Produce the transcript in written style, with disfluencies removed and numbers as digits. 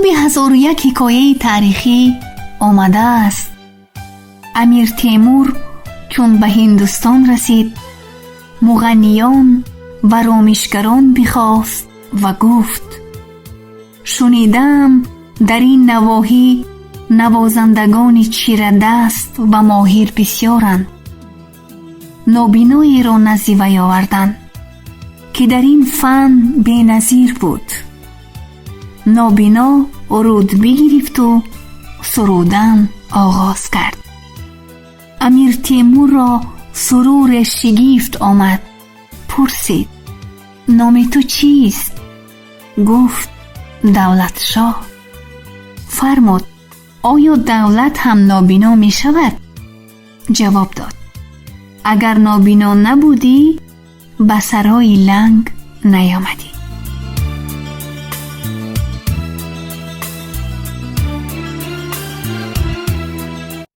کتاب 1001 حکایه تاریخی آمده است امیر تیمور چون به هندوستان رسید مغنیان و رامشگران بخواست و گفت شنیدم در این نواحی نوازندگان چیره دست و ماهر بسیارند. نابینایی را نزد وی آوردند که در این فن بی‌نظیر بود. نابینا عروض بگرفت و سرودن آغاز کرد. امیر تیمور را سرور شگفت آمد. پرسید نام تو چیست؟ گفت دولت شاه. فرمود آیا دولت هم نابینا می شود؟ جواب داد اگر نابینا نبودی به سرای لنگ نیامدی.